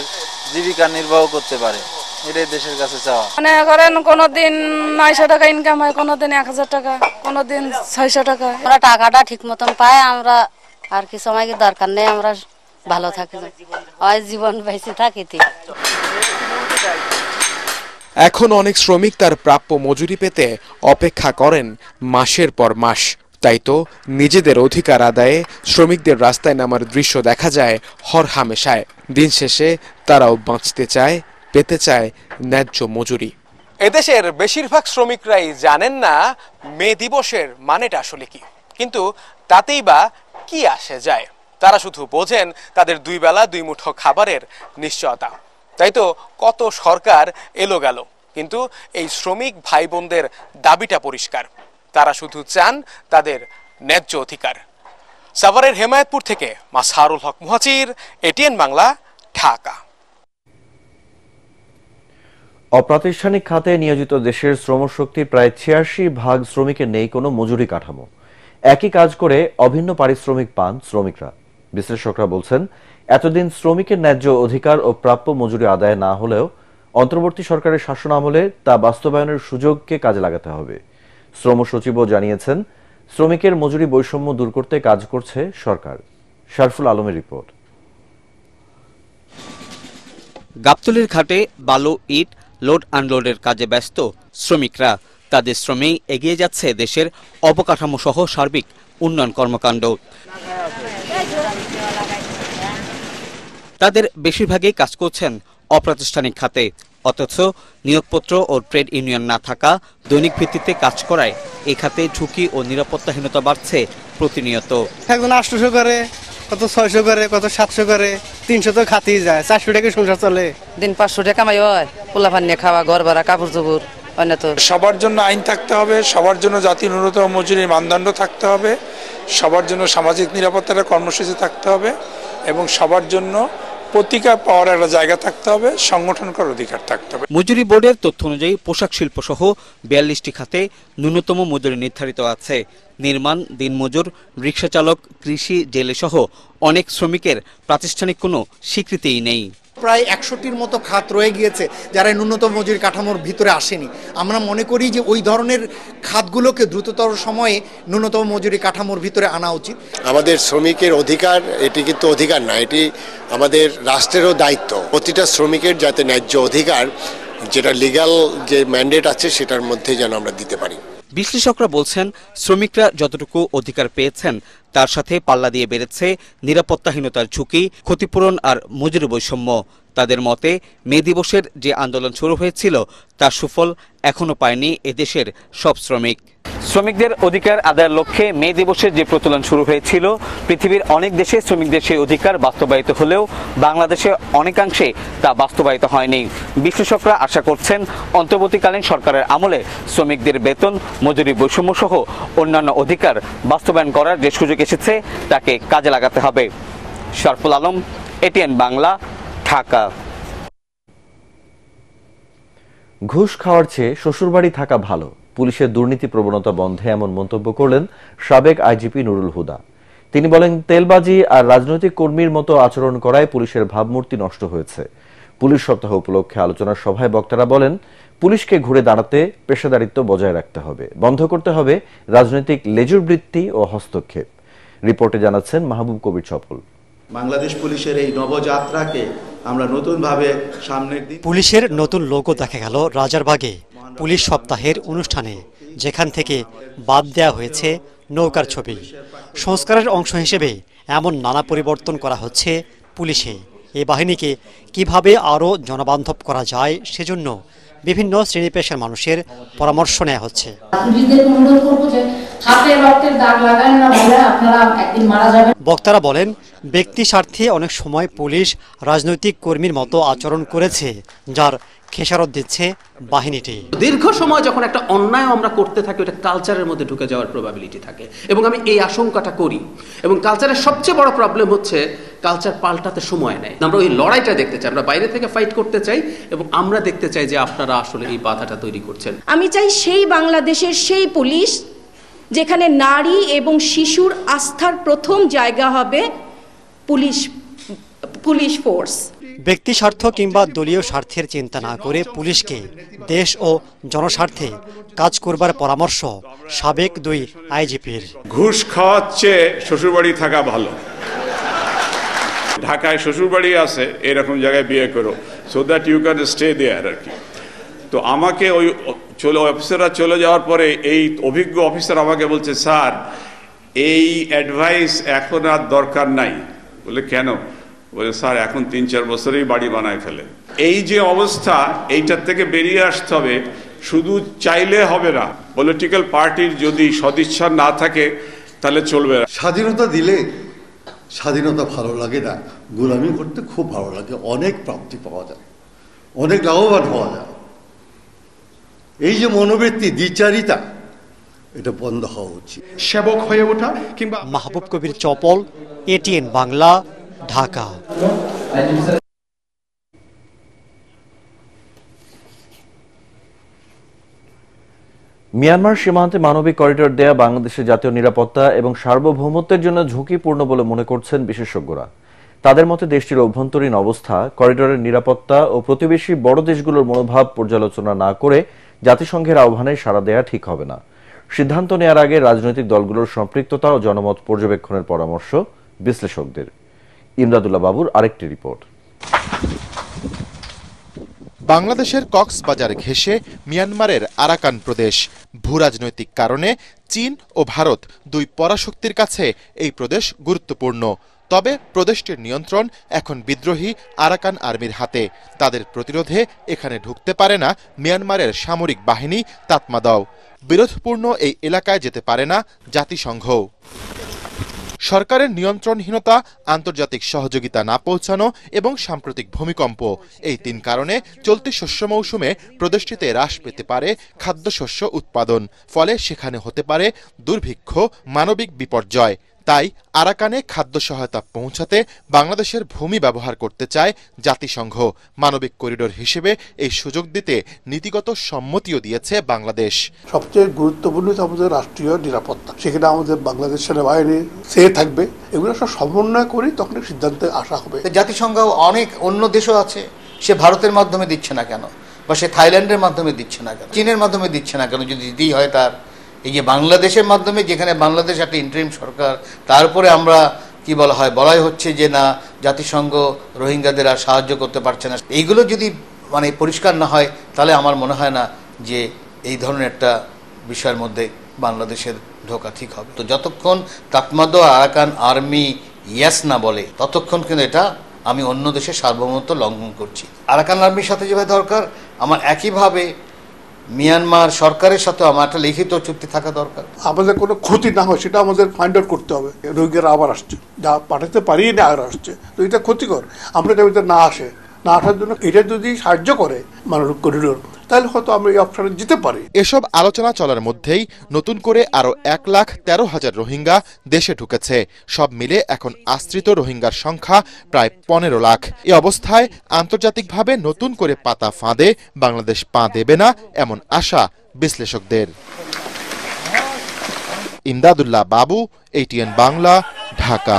জীবিকা নির্বাহ করতে পারে, এটাই দেশের কাছে চাওয়া। মনে করেন কোনোদিন 900 টাকা ইনকাম হয়, কোনোদিন 1000 টাকা, কোনোদিন 600 টাকা। আমরা টাকাটা ঠিক মতন পাই, আমরা আর কি সময় কি দরকার নেই, আমরা ভালো থাকি, হয় জীবন বেঁচে থাকি। এখন অনেক শ্রমিক তার প্রাপ্য মজুরি পেতে অপেক্ষা করেন মাসের পর মাস। তাই তো নিজেদের অধিকার আদায়ে শ্রমিকদের রাস্তায় নামার দৃশ্য দেখা যায় হরহামেশায়। দিন শেষে তারাও বাঁচতে চায়, পেতে চায় ন্যায্য মজুরি। এদেশের বেশিরভাগ শ্রমিকরাই জানেন না মে দিবসের মানেটা আসলে কি, কিন্তু তাতেই বা কি আসে যায়। তারা শুধু বোঝেন তাদের 2 বেলা 2 মুঠো খাবারের নিশ্চয়তা। তাই তো কত সরকার এলো গেল, কিন্তু এই শ্রমিক ভাই বোনদের দাবিটা পরিষ্কার, তারা শুধু চান তাদের ন্যায্য অধিকার। সাভারের হেমায়েতপুর থেকে মাসহারুল হক মুহাজির, এটিএন বাংলা, ঢাকা। অপ্রাতিষ্ঠানিক খাতে নিয়োজিত দেশের শ্রমশক্তির প্রায় ৮৬% শ্রমিকের নেই কোনো মজুরি কাঠামো। একই কাজ করে অভিন্ন পারিশ্রমিক পান শ্রমিকরা। বিশ্লেষকরা বলছেন, এতদিন শ্রমিকের ন্যায্য অধিকার ও প্রাপ্য মজুরি আদায় না হলেও অন্তর্বর্তী সরকারের শাসন আমলে তা বাস্তবায়নের সুযোগকে কাজে লাগাতে হবে। শ্রম সচিবও জানিয়েছেন, শ্রমিকের মজুরি বৈষম্য দূর করতে কাজ করছে সরকার। শারফুল আলমের রিপোর্ট। গাবতলীর ঘাটে বালু, ইট লোড আনলোডের কাজে ব্যস্ত শ্রমিকরা। তাদের শ্রমেই এগিয়ে যাচ্ছে দেশের অবকাঠামো সহ সার্বিক উন্নয়ন কর্মকাণ্ড। তাদের বেশিরভাগই কাজ করছেন অপ্রাতিষ্ঠানিক খাতে, অথচ নিয়োগপত্র ও ট্রেড ইউনিয়ন না থাকা, দৈনিক ভিত্তিতে কাজ করায় এই খাতে ঝুঁকি ও নিরাপত্তাহীনতা বাড়ছে প্রতিনিয়ত। একজন 800 করে, কত 600 করে, কত 700 করে, 300 তো খাতেই যায়। 400 টাকা সংসার চলে। দিন 500 টাকা কামাই হয়, পোলাপান নিয়ে খাওয়া, ঘর ভাড়া, কাপড় চোপড়। সবার জন্য আইন থাকতে হবে, সবার জন্য জাতীয় ন্যূনতম মজুরির মানদণ্ড থাকতে হবে, সবার জন্য সামাজিক নিরাপত্তার কর্মসূচি থাকতে হবে এবং সবার জন্য প্রতিকার পাওয়ার একটা জায়গা থাকতে হবে, সংগঠন করার অধিকার থাকতে হবে। মজুরি বোর্ডের তথ্য অনুযায়ী পোশাক শিল্প সহ 42টি খাতে ন্যূনতম মজুরি নির্ধারিত আছে। নির্মাণ, দিনমজুর, রিক্সা চালক, কৃষি, জেলে সহ অনেক শ্রমিকের প্রাতিষ্ঠানিক কোনো স্বীকৃতিই নেই। প্রায় 100টির মতো খাত রয়ে গিয়েছে যারা ন্যূনতম মজুরি কাঠামোর ভিতরে আসেনি। আমরা মনে করি যে ওই ধরনের খাতগুলোকে দ্রুততর সময়ে ন্যূনতম মজুরি কাঠামোর ভিতরে আনা উচিত। আমাদের শ্রমিকের অধিকার, এটি কিন্তু অধিকার না, এটি আমাদের রাষ্ট্রেরও দায়িত্ব। প্রতিটা শ্রমিকের যাতে ন্যায্য অধিকার, যেটা লিগ্যাল যে ম্যান্ডেট আছে, সেটার মধ্যে যেন আমরা দিতে পারি। বিশ্লেষকরা বলছেন, শ্রমিকরা যতটুকু অধিকার পেয়েছেন তার সাথে পাল্লা দিয়ে বেড়েছে নিরাপত্তাহীনতার ঝুঁকি, ক্ষতিপূরণ আর মজুরি বৈষম্য। তাদের মতে, মে দিবসের যে আন্দোলন শুরু হয়েছিল তার সুফল এখনো পায়নি এদেশের সব শ্রমিক। শ্রমিকদের অধিকার আদায়ের লক্ষ্যে মে দিবসের যে প্রচলন শুরু হয়েছিল, পৃথিবীর অনেক দেশে শ্রমিকদের সেই অধিকার বাস্তবায়িত হলেও বাংলাদেশে অনেকাংশে তা বাস্তবায়িত হয়নি। বিশ্লেষকরা আশা করছেন, অন্তর্বর্তীকালীন সরকারের আমলে শ্রমিকদের বেতন, মজুরি বৈষম্য সহ অন্যান্য অধিকার বাস্তবায়ন করার যে সুযোগ এসেছে তাকে কাজে লাগাতে হবে। শারফুল আলম, এটিএন বাংলা, ঢাকা। ঘুষ খাওয়ার চেয়ে শ্বশুরবাড়ি থাকা ভালো, পুলিশের দুর্নীতি প্রবণতা বন্ধে এমন মন্তব্য করলেন সাবেক আইজিপি নুরুল হুদা। তিনি বলেন, তেলবাজি আর রাজনৈতিক কর্মীর মতো আচরণ করায় পুলিশের ভাবমূর্তি নষ্ট হয়েছে। পুলিশ সপ্তাহ উপলক্ষে আলোচনার সভায় বক্তারা বলেন, পুলিশকে ঘুরে দাঁড়াতে পেশাদারিত্ব বজায় রাখতে হবে, বন্ধ করতে হবে রাজনৈতিক লেজুরবৃত্তি ও হস্তক্ষেপ। রিপোর্টে জানাচ্ছেন মাহবুব কবির চপল। বাংলাদেশ পুলিশের এই নবযাত্রাকে আমরা নতুনভাবে সামনের দিন। পুলিশের নতুন লোগো দেখা গেল রাজারবাগে পুলিশ সপ্তাহের অনুষ্ঠানে, যেখান থেকে বাদ দেওয়া হয়েছে নৌকার ছবি। সংস্কারের অংশ হিসেবে এমন নানা পরিবর্তন করা হচ্ছে পুলিশে। এই বাহিনীকে কিভাবে আরও জনবান্ধব করা যায় সেজন্য বিভিন্ন শ্রেণী পেশার মানুষের পরামর্শ নেওয়া হচ্ছে। বক্তারা বলেন, ব্যক্তি স্বার্থে অনেক সময় পুলিশ রাজনৈতিক কর্মীর মতো আচরণ করেছে, যার খেসারত দিচ্ছে বাহিনীটি। দীর্ঘ সময় যখন একটা অন্যায় আমরা করতে থাকি, ওটা কালচারের মধ্যে ঢুকে যাওয়ার প্রবাবিলিটি থাকে এবং আমি এই আশঙ্কাটা করি। এবং কালচারের সবচেয়ে বড় প্রবলেম হচ্ছে কালচার পাল্টাতে সময় নেয়। আমরা ওই লড়াইটা দেখতে চাই, আমরা বাইরে থেকে ফাইট করতে চাই এবং আমরা দেখতে চাই যে আপনারা আসলে এই বাধাটা তৈরি করছেন। আমি চাই সেই বাংলাদেশের সেই পুলিশ যেখানে নারী এবং শিশুর আস্থার প্রথম জায়গা হবে পুলিশ ফোর্স। ব্যক্তি স্বার্থ কিংবা দলীয় স্বার্থের চিন্তা না করে পুলিশকে দেশ ও জনস্বার্থে কাজ করবার পরামর্শ সাবেক দুই আইজিপির। ঘুষ খাওয়ার চেয়ে শ্বশুরবাড়ি থাকা ভালো। ঢাকায় শ্বশুরবাড়ি আছে, এরকম জায়গায় বিয়ে করো, so that you can stay there আর কি। তো আমাকে ওই অফিসাররা চলে যাওয়ার পরে এই অভিজ্ঞ অফিসার আমাকে বলছে, স্যার এই অ্যাডভাইস এখন আর দরকার নাই। বলে কেন? বলে স্যার এখন 3-4 বছরেই বাড়ি বানায় ফেলে। এই যে অবস্থা, এইটার থেকে বেরিয়ে আসতে হবে। শুধু চাইলে হবে না, পলিটিক্যাল পার্টির যদি সদিচ্ছা না থাকে তাহলে চলবে না। স্বাধীনতা দিলে স্বাধীনতা ভালো লাগে না, গোলামি করতে খুব ভালো লাগে। অনেক প্রাপ্তি পাওয়া যায়, অনেক লাভবান হওয়া যায়, এই যে মনোবৃত্তি, দ্বিচারিতা, এটা বন্ধ হওয়া উচিত। সেবক হয়ে ওঠা কিংবা মাহবুব কবির চপল, এটিএন বাংলা, ঢাকা। মিয়ানমার সীমান্তে মানবিক করিডোর দেয়া বাংলাদেশের জাতীয় নিরাপত্তা এবং সার্বভৌমত্বের জন্য ঝুঁকিপূর্ণ বলে মনে করছেন বিশেষজ্ঞরা। তাদের মতে দেশটির অভ্যন্তরীণ অবস্থা, করিডোরের নিরাপত্তা ও প্রতিবেশী বড় দেশগুলোর মনোভাব পর্যালোচনা না করে জাতিসংঘের আহ্বানে সাড়া দেয়া ঠিক হবে না। সিদ্ধান্ত নেয়ার আগে রাজনৈতিক দলগুলোর সম্পৃক্ততা ও জনমত পর্যবেক্ষণের পরামর্শ বিশ্লেষকদের। ইমদাদুল্লাহ বাবুর আরেকটি রিপোর্ট। বাংলাদেশের কক্সবাজার ঘেঁষে মিয়ানমারের আরাকান প্রদেশ। ভূরাজনৈতিক কারণে চীন ও ভারত দুই পরাশক্তির কাছে এই প্রদেশ গুরুত্বপূর্ণ। তবে প্রদেশটির নিয়ন্ত্রণ এখন বিদ্রোহী আরাকান আর্মির হাতে। তাদের প্রতিরোধে এখানে ঢুকতে পারে না মিয়ানমারের সামরিক বাহিনী তাতমাদাও। বিরোধপূর্ণ এই এলাকায় যেতে পারে না জাতিসংঘ। সরকারের নিয়ন্ত্রণহীনতা, আন্তর্জাতিক সহযোগিতা না পৌঁছানো এবং সাম্প্রতিক ভূমিকম্প, এই তিন কারণে চলতি শস্য মৌসুমে প্রদেশটিতে হ্রাস পেতে পারে খাদ্যশস্য উৎপাদন। ফলে সেখানে হতে পারে দুর্ভিক্ষ, মানবিক বিপর্যয়। তাই আরাকানে খাদ্য সহায়তা পৌঁছাতে বাংলাদেশের ভূমি ব্যবহার করতে চায় জাতিসংঘ। মানবিক করিডোর হিসেবে এই সুযোগ দিতে নীতিগত সম্মতিও দিয়েছে বাংলাদেশ। সবচেয়ে গুরুত্বপূর্ণ আমাদের রাষ্ট্রীয় নিরাপত্তা, সেখানে আমাদের বাংলাদেশ সেনাবাহিনী সে থাকবে, এগুলো সব সমন্বয় করে তখন সিদ্ধান্তে আসা হবে। জাতিসংঘ অনেক অন্য দেশও আছে, সে ভারতের মাধ্যমে দিচ্ছে না কেন, বা সে থাইল্যান্ডের মাধ্যমে দিচ্ছে না কেন, চীনের মাধ্যমে দিচ্ছে না কেন? যদি দিতেই হয় তার এই যে বাংলাদেশের মাধ্যমে, যেখানে বাংলাদেশ একটা ইন্টারিম সরকার, তারপরে আমরা কি বলাই হচ্ছে যে না জাতিসংঘ রোহিঙ্গাদের আর সাহায্য করতে পারছে না। এইগুলো যদি পরিষ্কার না হয় তাহলে আমার মনে হয় না যে এই ধরনের একটা বিষয়ের মধ্যে বাংলাদেশের ঢোকা ঠিক হবে। তো যতক্ষণ তাতমাদো আরাকান আর্মি ইয়েস না বলে ততক্ষণ কিন্তু এটা আমি অন্য দেশের সার্বভৌমত্ব লঙ্ঘন করছি। আরাকান আর্মির সাথে যেভাবে দরকার, আমার একইভাবে মিয়ানমার সরকারের সাথে আমার একটা লিখিত চুক্তি থাকা দরকার। আমাদের কোনো ক্ষতি না হয় সেটা আমাদের ফাইন্ড আউট করতে হবে। রোগীরা আবার আসছে, যা পাঠাতে পারি না আর আসছে, তো এটা ক্ষতিকর। আমরা যাতে না আসার জন্য এটা যদি সাহায্য করে মানবিক করিডোর, তাহলে হয়তো আমরা এই অপশনে যেতে পারি। এসব আলোচনা চলার মধ্যেই নতুন করে আরো 1,13,000 রোহিঙ্গা দেশে ঢুকেছে। সব মিলে এখন আশ্রিত রোহিঙ্গার সংখ্যা প্রায় 15 লাখ। এ অবস্থায় আন্তর্জাতিকভাবে নতুন করে পাতা ফাঁদে বাংলাদেশ পা দেবে না এমন আশা বিশ্লেষকদের। ইমদাদুল্লাহ বাবু, এটিএন বাংলা, ঢাকা।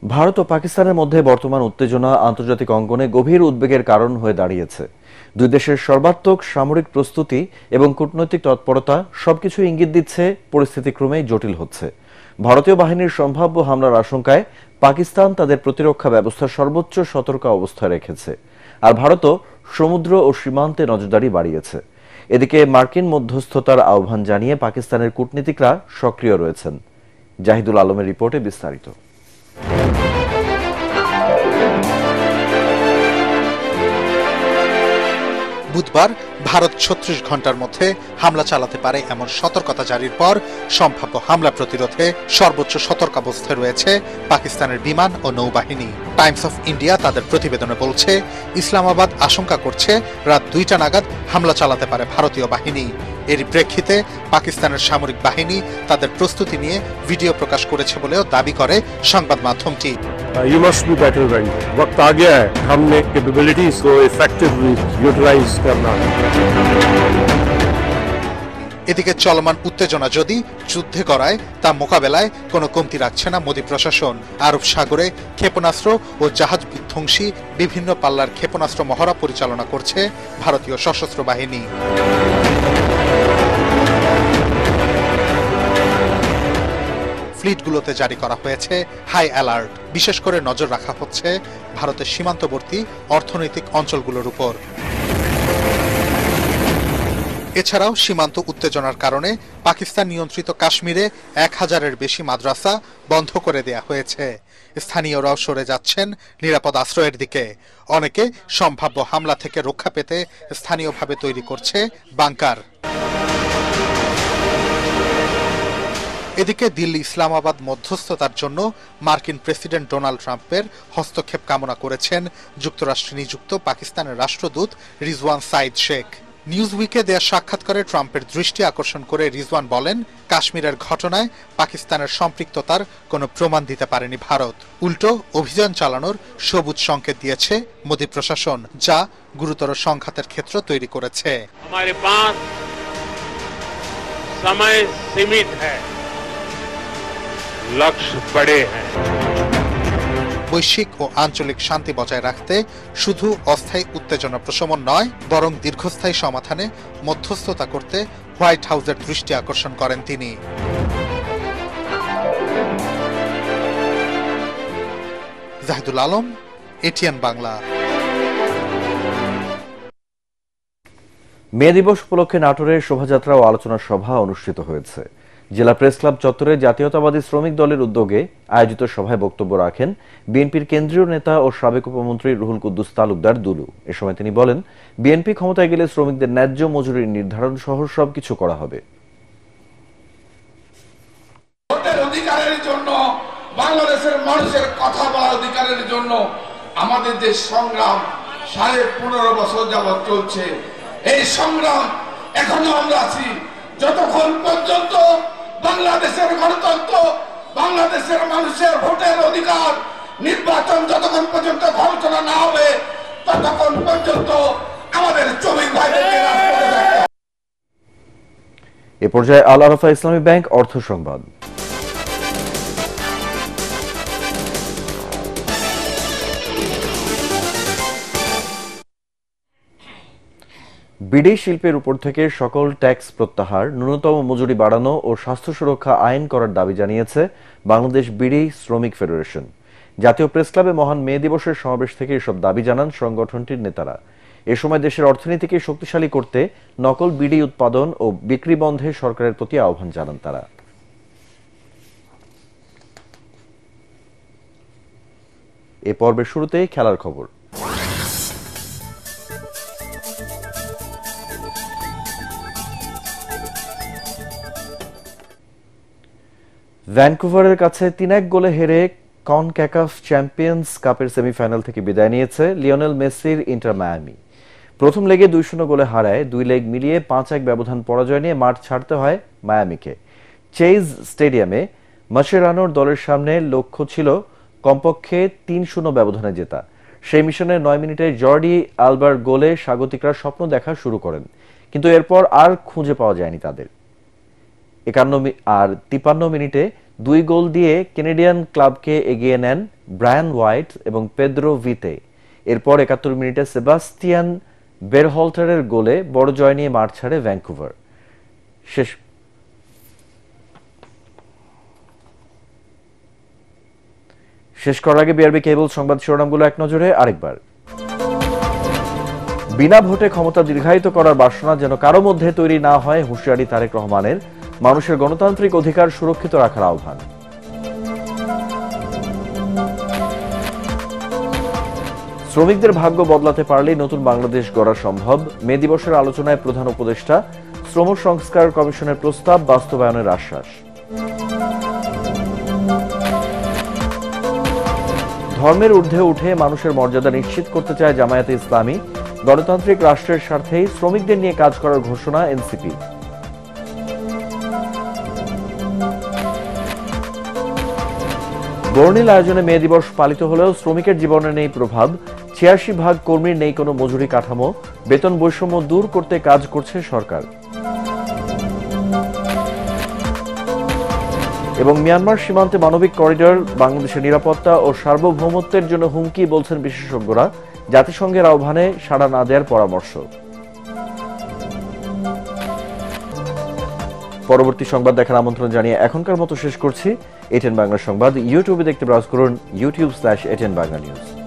ভারত ও পাকিস্তানের মধ্যে বর্তমান উত্তেজনা আন্তর্জাতিক অঙ্গনে গভীর উদ্বেগের কারণ হয়ে দাঁড়িয়েছে। দুই দেশের সর্বাত্মক সামরিক প্রস্তুতি এবং কূটনৈতিক তৎপরতা সবকিছু ইঙ্গিত দিচ্ছে পরিস্থিতি ক্রমেই জটিল হচ্ছে। ভারতীয় বাহিনীর সম্ভাব্য হামলার আশঙ্কায় পাকিস্তান তাদের প্রতিরক্ষা ব্যবস্থার সর্বোচ্চ সতর্ক অবস্থায় রেখেছে, আর ভারতও সমুদ্র ও সীমান্তে নজরদারি বাড়িয়েছে। এদিকে মার্কিন মধ্যস্থতার আহ্বান জানিয়ে পাকিস্তানের কূটনীতিকরা সক্রিয় রয়েছেন। জাহিদুল আলমের রিপোর্টে বিস্তারিত। বুধবার ভারত 36 ঘন্টার মধ্যে হামলা চালাতে পারে এমন সতর্কতা জারির পর সম্ভাব্য হামলা প্রতিরোধে সর্বোচ্চ সতর্কাবস্থায় রয়েছে পাকিস্তানের বিমান ও নৌবাহিনী। টাইমস অফ ইন্ডিয়া তাদের প্রতিবেদনে বলছে, ইসলামাবাদ আশঙ্কা করছে রাত 2টা নাগাদ হামলা চালাতে পারে ভারতীয় বাহিনী। এরই প্রেক্ষিতে পাকিস্তানের সামরিক বাহিনী তাদের প্রস্তুতি নিয়ে ভিডিও প্রকাশ করেছে বলেও দাবি করে সংবাদ মাধ্যমটি। You must be battle ready. वक्त आ गया है हमने कैपेबिलिटीज को इफेक्टिवली यूटिलाइज करना। এদিকে চলমান উত্তেজনা যদি যুদ্ধে গড়ায়, তা মোকাবেলায় কোনো কমতি রাখছে না মোদী প্রশাসন। আরব সাগরে ক্ষেপণাস্ত্র ও জাহাজ বিধ্বংসী বিভিন্ন পাল্লার ক্ষেপণাস্ত্র মহড়া পরিচালনা করছে ভারতীয় সশস্ত্র বাহিনী। ফ্লিটগুলোতে জারি করা হয়েছে হাই অ্যালার্ট। বিশেষ করে নজর রাখা হচ্ছে ভারতের সীমান্তবর্তী অর্থনৈতিক অঞ্চলগুলোর উপর। এছাড়াও সীমান্ত উত্তেজনার কারণে পাকিস্তান নিয়ন্ত্রিত কাশ্মীরে 1000-এর বেশি মাদ্রাসা বন্ধ করে দেয়া হয়েছে। স্থানীয়রাও সরে যাচ্ছেন নিরাপদ আশ্রয়ের দিকে। অনেকে সম্ভাব্য হামলা থেকে রক্ষা পেতে স্থানীয়ভাবে তৈরি করছে বাংকার। এদিকে দিল্লি ইসলামাবাদ মধ্যস্থতার জন্য মার্কিন প্রেসিডেন্ট ডোনাল্ড ট্রাম্পের হস্তক্ষেপ কামনা করেছেন যুক্তরাষ্ট্রে নিযুক্ত পাকিস্তানের রাষ্ট্রদূত রিজওয়ান সাইদ শেখ। নিউজউইকে দেয়া সাক্ষাৎকারে ট্রাম্পের দৃষ্টি আকর্ষণ করে রিজওয়ান বলেন, কাশ্মীরের ঘটনায় পাকিস্তানের সম্পৃক্ততার কোনো প্রমাণ দিতে পারেনি ভারত। উল্টো অভিযান চালানোর সবুজ সংকেত দিয়েছে মোদী প্রশাসন, যা গুরুতর সংঘাতের ক্ষেত্র তৈরি করেছে। हमारे पास समय सीमित है, लक्ष्य बड़े हैं। বৈশ্বিক ও আঞ্চলিক শান্তি বজায় রাখতে শুধু অস্থায়ী উত্তেজনা প্রশমন নয়, বরং দীর্ঘস্থায়ী সমাধানে মধ্যস্থতা করতে হোয়াইট হাউসের দৃষ্টি আকর্ষণ করেন তিনি। জাহিদুল আলম, এটিএন বাংলা। মে দিবস উপলক্ষে নাটোরে শোভাযাত্রা ও আলোচনা সভা অনুষ্ঠিত হয়েছে। জেলা প্রেস ক্লাব চত্বরে জাতীয়তাবাদী শ্রমিক দলের উদ্যোগে আয়োজিত সভায় বক্তব্য রাখেন বিএনপির কেন্দ্রীয় নেতা ও সাবেক উপমন্ত্রী রুহুল কুদ্দুস তালুকদার দুলু। এ সময় তিনি বলেন, বিএনপি ক্ষমতায় গেলে শ্রমিকদের ন্যায্য মজুরি নির্ধারণ সহ সবকিছু করা হবে। ভোটের অধিকারের জন্য, বাংলাদেশের মানুষের কথা বলার অধিকারের জন্য আমাদের যে সংগ্রাম 15.5 বছর যাবৎ চলছে, এই সংগ্রাম এখনো আমরা আছি। যতক্ষণ পর্যন্ত বাংলাদেশের গণতন্ত্র, বাংলাদেশের মানুষের ভোটের অধিকার, নির্বাচন যতক্ষণ পর্যন্ত ঘোষণা না হবে, ততক্ষণ পর্যন্ত আমাদের শ্রমিক ভাইদেরকে রাজপথে থাকতে হবে। এ পর্যায়ে আল আরাফা ইসলামী ব্যাংক অর্থ সংবাদ। বিডি শিল্পের উপর থেকে সকল ট্যাক্স প্রত্যাহার, ন্যূনতম মজুরি বাড়ানো ও স্বাস্থ্য সুরক্ষা আইন করার দাবি জানিয়েছে বাংলাদেশ বিডি শ্রমিক ফেডারেশন। জাতীয় প্রেস ক্লাবে মহান মে দিবসের সমাবেশ থেকে এসব দাবি জানান সংগঠনটির নেতারা। এ সময় দেশের অর্থনীতিকে শক্তিশালী করতে নকল বিডি উৎপাদন ও বিক্রি বন্ধে সরকারের প্রতি আহ্বান জানান তারা। এ পর্বের শুরুতে খেলার খবর। ভ্যানকুভারের কাছে 3-1 গোলে হেরে কনক্যাকাফ চ্যাম্পিয়ন্স কাপের সেমিফাইনাল থেকে বিদায় নিয়েছে লিওনেল মেসির ইন্টার মায়ামি। প্রথম লেগে 2-0 গোলে হারায় 2 লেগ মিলিয়ে 5-1 ব্যবধান পরাজয় নিয়ে মাঠ ছাড়তে হয় মায়ামিকে। চেজ স্টেডিয়ামে মাচেরানোর দলের সামনে লক্ষ্য ছিল কমপক্ষে 3-0 ব্যবধানে জেতা। সেই মিশনের 9 মিনিটে জর্ডি আলবার গোলে স্বাগতিকরা স্বপ্ন দেখা শুরু করেন, কিন্তু এরপর আর খুঁজে পাওয়া যায়নি তাদের। 51 আর 53 মিনিটে 2 গোল দিয়ে কেনেডিয়ান ক্লাবকে এগিয়ে নেন ব্রায়ান হোয়াইট এবং পেদ্রো ভিতে। এরপর 71 মিনিটে সেবাস্টিয়ান বেরহল্টারের গোলে বড় জয় নিয়ে মাঠ ছাড়ে ভ্যানকুভার। শেষ করার আগে বিআরবি কেবল সংবাদ শিরোনামগুলো এক নজরে আরেকবার। বিনা ভোটে ক্ষমতা দীর্ঘায়িত করার বাসনা যেন কারো মধ্যে তৈরি না হয়, হুঁশিয়ারি তারেক রহমানের। মানুষের গণতান্ত্রিক অধিকার সুরক্ষিত রাখার আহ্বান। শ্রমিকদের ভাগ্য বদলাতে পারলেই নতুন বাংলাদেশ গড়া সম্ভব। মে দিবসের আলোচনায় প্রধান উপদেষ্টা, শ্রম সংস্কার কমিশনের প্রস্তাব বাস্তবায়নের আশ্বাস। ধর্মের ঊর্ধ্বে উঠে মানুষের মর্যাদা নিশ্চিত করতে চায় জামায়াতে ইসলামী। গণতান্ত্রিক রাষ্ট্রের স্বার্থেই শ্রমিকদের নিয়ে কাজ করার ঘোষণা এনসিপি। বর্ণিল আয়োজনে মে দিবস পালিত হলেও শ্রমিকের জীবনে নেই প্রভাব। 86% কর্মীর নেই কোনো মজুরি কাঠামো। বেতন বৈষম্য দূর করতে কাজ করছে সরকার। এবং মিয়ানমার সীমান্তে মানবিক করিডর বাংলাদেশের নিরাপত্তা ও সার্বভৌমত্বের জন্য হুমকি, বলছেন বিশেষজ্ঞরা। জাতিসংঘের আহ্বানে সাড়া না দেওয়ার পরামর্শ। পরবর্তী সংবাদ দেখার আমন্ত্রণ জানিয়ে এখনকার মতো শেষ করছি। এটিএন বাংলা সংবাদ ইউটিউবে দেখতে ব্রাউজ করুন youtube/ATN Bangla News।